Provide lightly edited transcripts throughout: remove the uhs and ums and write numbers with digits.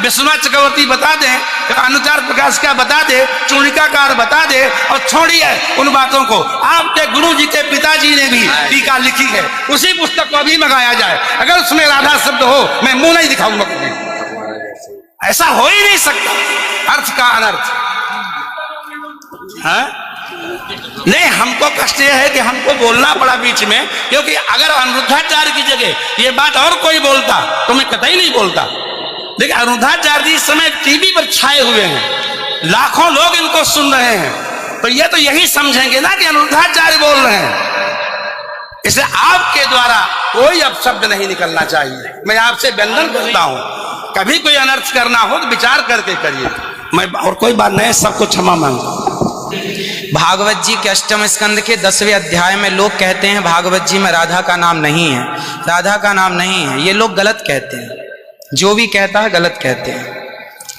विश्वनाथ चक्रवर्ती बता दें, अनुचार प्रकाश का बता दे, चूड़िकाकार बता दे, और छोड़िए उन बातों को। आपके गुरु जी के पिताजी ने भी टीका लिखी है, उसी पुस्तक को अभी मंगाया जाए। अगर उसमें राधा शब्द हो, मैं मुंह नहीं दिखाऊंगा कभी। ऐसा हो ही नहीं सकता, अर्थ का अनर्थ है। नहीं, हमको कष्ट यह है कि हमको बोलना पड़ा बीच में, क्योंकि अगर अनिरुद्धाचार्य की जगह ये बात और कोई बोलता तो मैं कतई नहीं बोलता। देखिए, अनिरुद्धाचार्य जी इस समय टीवी पर छाए हुए हैं, लाखों लोग इनको सुन रहे हैं, तो ये तो यही समझेंगे ना कि अनिरुद्धाचार्य बोल रहे हैं। इसलिए आपके द्वारा कोई अपशब्द नहीं निकलना चाहिए। मैं आपसे वंदन करता हूं, कभी कोई अनर्थ करना हो तो विचार करके करिए। मैं और कोई बात नहीं, सबको क्षमा मांगता हूं। भागवत जी के अष्टम स्कंद के 10वें अध्याय में लोग कहते हैं भागवत जी में राधा का नाम नहीं है, राधा का नाम नहीं है। ये लोग गलत कहते हैं, जो भी कहता है गलत कहते हैं।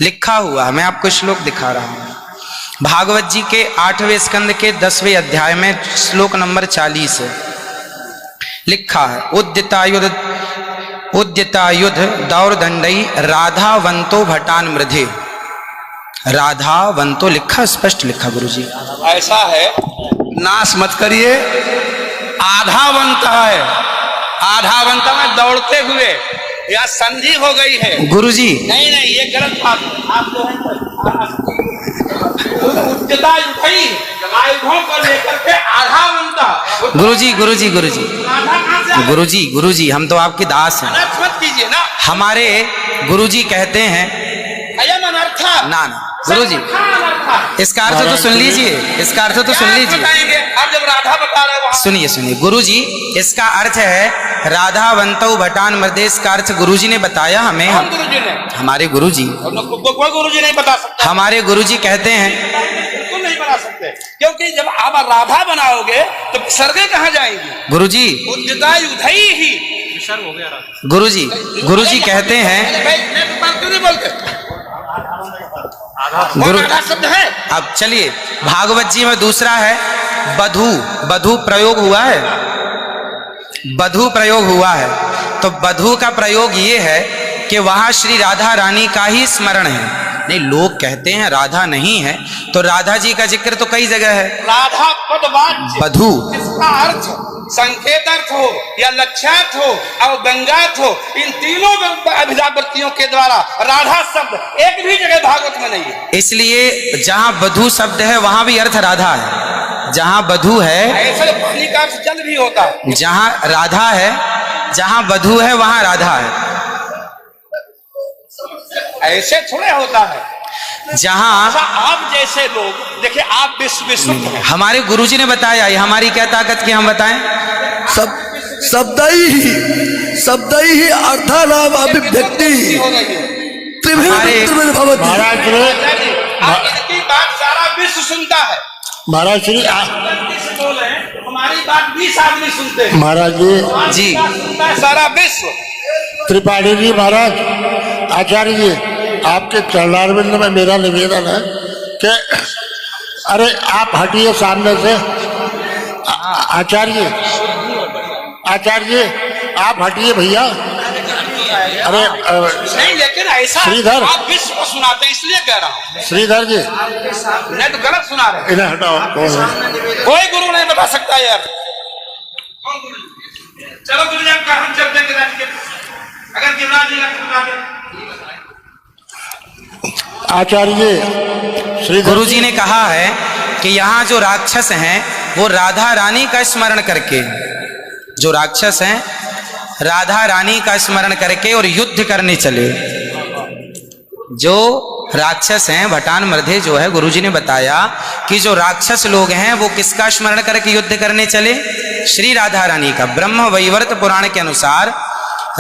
लिखा हुआ है, मैं आपको श्लोक दिखा रहा हूं। भागवत जी के 8वें स्कंद के 10वें अध्याय में श्लोक नंबर 40 है, लिखा है उद्यतायुध दौरदंडई राधावंतो भटान मृधे। राधावंतो लिखा, स्पष्ट लिखा गुरुजी। ऐसा है, नाश मत करिए। आधावंत है, आधावंत में दौड़ते हुए, या संधि हो गई है गुरुजी। नहीं नहीं, ये गलत बात। आप तो आयुधों को लेकर के आधावंत। गुरुजी गुरुजी गुरुजी गुरुजी गुरुजी, हम तो आपके दास हैं, मत कीजिए ना। हमारे गुरुजी कहते हैं ना ना गुरुजी, इसका अर्थ तो सुन लीजिए, इसका अर्थ तो सुन लीजिए। आप जब राधा बता रहे हो, सुनिए सुनिए गुरुजी, इसका अर्थ है राधावंतो भटान मृदेश का अर्थ गुरुजी ने बताया हमें। गुरुजी ने, हमारे गुरुजी, कोई गुरुजी नहीं बता सकता। हमारे गुरुजी कहते हैं बिल्कुल नहीं बना सकते, क्योंकि जब आप राधा बनाओगे तो सर्गे कहाँ जाएंगी? गुरुजी उदय ही हो गया। गुरुजी, गुरुजी कहते हैं क्यों नहीं बोलते? गुरु शब्द है। अब चलिए, भागवत जी में दूसरा है बधू। बधू प्रयोग हुआ है, बधू प्रयोग हुआ है। तो बधू का प्रयोग ये है कि वहां श्री राधा रानी का ही स्मरण है। नहीं, लोग कहते हैं राधा नहीं है, तो राधा जी का जिक्र तो कई जगह है। राधा पदवाच्य बधू, इसका अर्थ संकेत अर्थ हो या लक्ष्यार्थ हो और व्यंग्यार्थ हो, इन तीनों अभिधावृत्तियों के द्वारा राधा शब्द एक भी जगह भागवत में नहीं है। इसलिए जहां बधू शब्द है वहां भी अर्थ राधा है। जहां बधू है, ऐसे पानी का अर्थ जल भी होता है। जहां राधा है, जहां बधू है वहां राधा है। ऐसे थोड़े होता है। जहां आप जैसे लोग देखिए, आप विश्व हमारे गुरुजी ने बताया, ये हमारी क्या ताकत की हम बताएं? शब्द ही अर्थानाम अभिव्यक्ति महाराज इनकी बात सारा विश्व सुनता है। महाराज श्री बोले हमारी बात 20 आदमी सुनते हैं। महाराज जी सारा विश्व। त्रिपाठी जी, महाराज आचार्य जी, आपके चरणारविंद में मेरा निवेदन है कि अरे आप हटिए सामने से। आचार्य जी आप हटिए भैया। अरे नहीं, लेकिन ऐसा श्रीधर, आप विश्व को सुनाते इसलिए कह रहा हूँ। श्रीधर जी नहीं तो गलत सुना रहे। इन्हें हटाओ। कोई गुरु नहीं बता सकता यार। चलो गुरुजन का हम चलते हैं गिरिराज के, अगर गिरिराज जी का आचार्य जी, श्री गुरुजी ने कहा है कि यहाँ जो राक्षस हैं वो राधा रानी का स्मरण करके, जो राक्षस हैं राधा रानी का स्मरण करके और युद्ध करने चले। जो राक्षस हैं भटान मृधे जो है, गुरुजी ने बताया कि जो राक्षस लोग हैं वो किसका स्मरण करके युद्ध करने चले? श्री राधा रानी का। ब्रह्म वैवर्त पुराण के अनुसार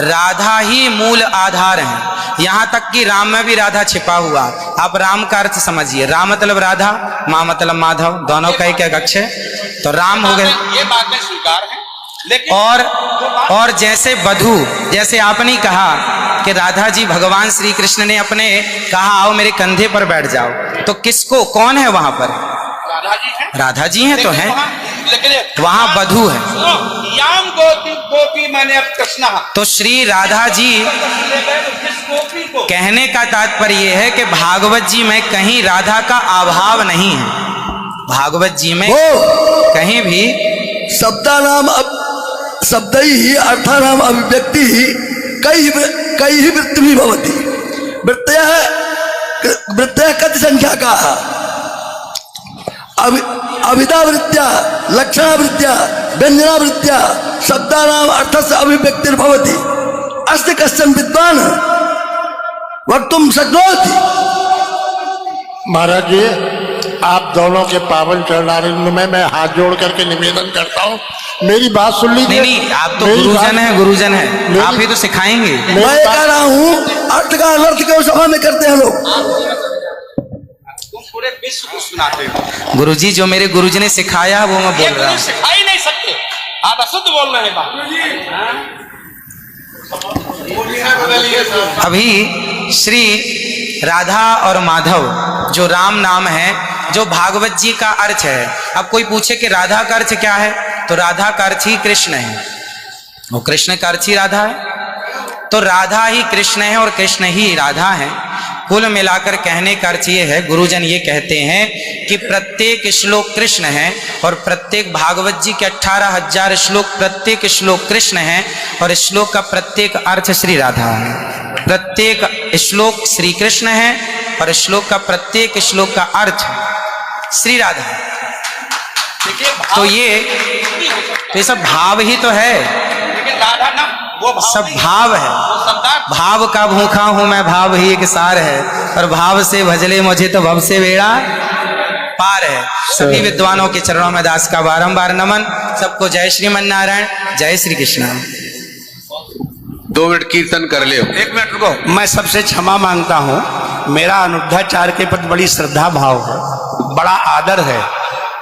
राधा ही मूल आधार है। यहाँ तक कि राम में भी राधा छिपा हुआ। आप राम का अर्थ समझिए, राम मतलब राधा, माँ मतलब माधव, दोनों का एक अक्ष है, तो राम हो गए। ये बातें स्वीकार है, लेकिन और जैसे बधू, जैसे आपने कहा कि राधा जी भगवान श्री कृष्ण ने अपने कहा आओ मेरे कंधे पर बैठ जाओ, तो किसको, कौन है वहां पर? राधा जी हैं तो हैं, लेकिन वहां बधू है। याम गोपी गोपी मैंने अब कृष्णा, तो श्री राधा जी, जिस गोपी को कहने का तात्पर्य यह है कि भागवत जी में कहीं राधा का अभाव नहीं है। भागवत जी में वो कहीं भी शब्दानाम शब्दैः अर्थानाम अभिव्यक्ति कई वृत्ति भवति। वृत्तयः कति संख्याकाः? अभिधावृत्त्या लक्षणावृत्त्या व्यंजनावृत्त्या शब्दानाम अर्थस्य अभिव्यक्तिर्भवति। अस्ति कश्चन विद्वान् वक्तुं शक्नोति? महाराज जी, आप दोनों के पावन चरणारविंद में मैं हाथ जोड़ करके निवेदन करता हूँ, मेरी बात सुन लीजिए। नहीं, आप तो मेरी गुरुजन बात- हैं, गुरुजन हैं, आप ही तो सिखाएंगे। मैं कह रहा हूँ अर्थ का अनर्थ क्यों सभा में करते हैं लोग? तुम पूरे विश्व को सुनाते हो। गुरुजी जो मेरे गुरुजी ने सिखाया वो मैं ये बोल रहा गुरु हूँ। सिखा ही नहीं सकते, आप अशुद्ध बोल रहे हैं बात। अभी श्री राधा और माधव जो राम नाम है, जो भागवत जी का अर्थ है। अब कोई पूछे कि राधा का अर्थ क्या है, तो राधा का अर्थ ही कृष्ण है, वो कृष्ण का अर्थ ही राधा है। तो राधा ही कृष्ण है और कृष्ण ही राधा है। कुल मिलाकर कहने का अर्थ ये है, गुरुजन ये कहते हैं कि प्रत्येक श्लोक कृष्ण है और प्रत्येक भागवत जी के 18,000 श्लोक, प्रत्येक श्लोक कृष्ण है और श्लोक का प्रत्येक अर्थ श्री राधा है। प्रत्येक श्लोक श्री कृष्ण है और श्लोक का प्रत्येक श्लोक का अर्थ श्री राधा है। देखिए तो ये सब भाव ही तो है, लेकिन राधा ना वो भाव सब नहीं, भाव है। वो शब्दार्थ। भाव का भूखा हूं मैं, भाव ही एक सार है, और भाव से भजले मुझे तो भव से बेड़ा पार है। सभी विद्वानों के चरणों में दास का बारंबार नमन। सबको जय श्रीमन नारायण, जय श्री कृष्ण। 2 मिनट कीर्तन कर ले। 1 मिनट रुको, मैं सबसे क्षमा मांगता हूँ। मेरा अनिरुद्धाचार्य के प्रति बड़ी श्रद्धा भाव है, बड़ा आदर है,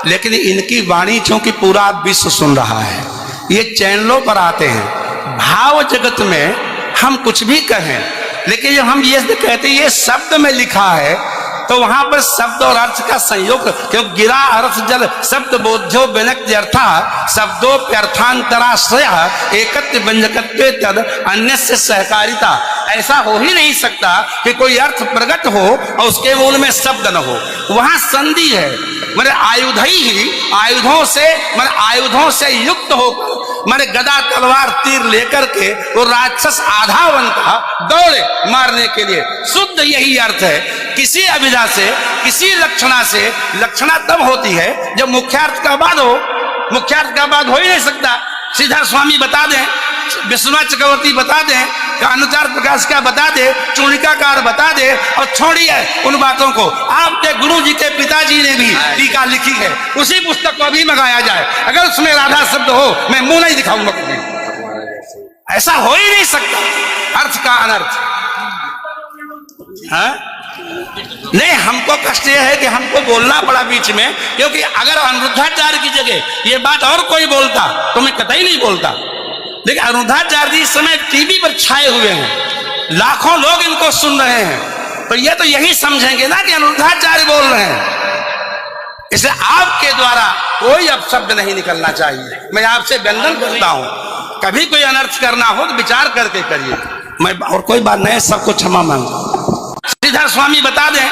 लेकिन इनकी वाणी चूंकि पूरा विश्व सुन रहा है, ये चैनलों पर आते हैं। भाव जगत में हम कुछ भी कहें, लेकिन जब हम ये कहते हैं ये शब्द में लिखा है, तो वहां पर शब्द और अर्थ का संयोग, क्यों गिरा अर्थ जल शब्द बोध्यो व्यनक्त्यर्था शब्दोप्यर्थांतराश्रय एकत्व व्यंजकत्वे तद अन्य से सहकारिता। ऐसा हो ही नहीं सकता कि कोई अर्थ प्रकट हो और उसके मूल में शब्द न हो। वहां संधि है, मेरे आयुधों से युक्त होकर मारे गदा तलवार तीर लेकर के वो राक्षस आधा बनता दौड़े मारने के लिए। शुद्ध यही अर्थ है। किसी अभिधा से, किसी लक्षणा से, लक्षणा तब होती है जब मुख्यार्थ का बाद हो। मुख्यार्थ का बाद हो ही नहीं सकता। श्रीधर स्वामी बता दें, विश्वनाथ चक्रवर्ती बता दें, अनुचार प्रकाश का बता दे, चूड़िकाकार बता दे, और छोड़िए उन बातों को। आपके गुरु जी के पिताजी ने भी टीका लिखी है, उसी पुस्तक को भी मंगाया जाए। अगर उसमें राधा शब्द हो, मैं मुंह नहीं दिखाऊंगा कभी। ऐसा हो ही नहीं सकता अर्थ का अनर्थ। हाँ? नहीं, हमको कष्ट यह है कि हमको बोलना पड़ा बीच में, क्योंकि अगर अनिरुद्धाचार्य की जगह ये बात और कोई बोलता तो मैं कतई नहीं बोलता। देखिए, अनिरुद्धाचार्य जी इस समय टीवी पर छाए हुए हैं, लाखों लोग इनको सुन रहे हैं, तो ये तो यही समझेंगे ना कि अनिरुद्धाचार्य बोल रहे हैं। इसलिए आपके द्वारा कोई अपशब्द नहीं निकलना चाहिए। मैं आपसे वंदन करता हूं, कभी कोई अनर्थ करना हो तो विचार करके करिए। मैं और कोई बात नहीं, सबको क्षमा मांगता हूं। श्रीधर स्वामी बता दें।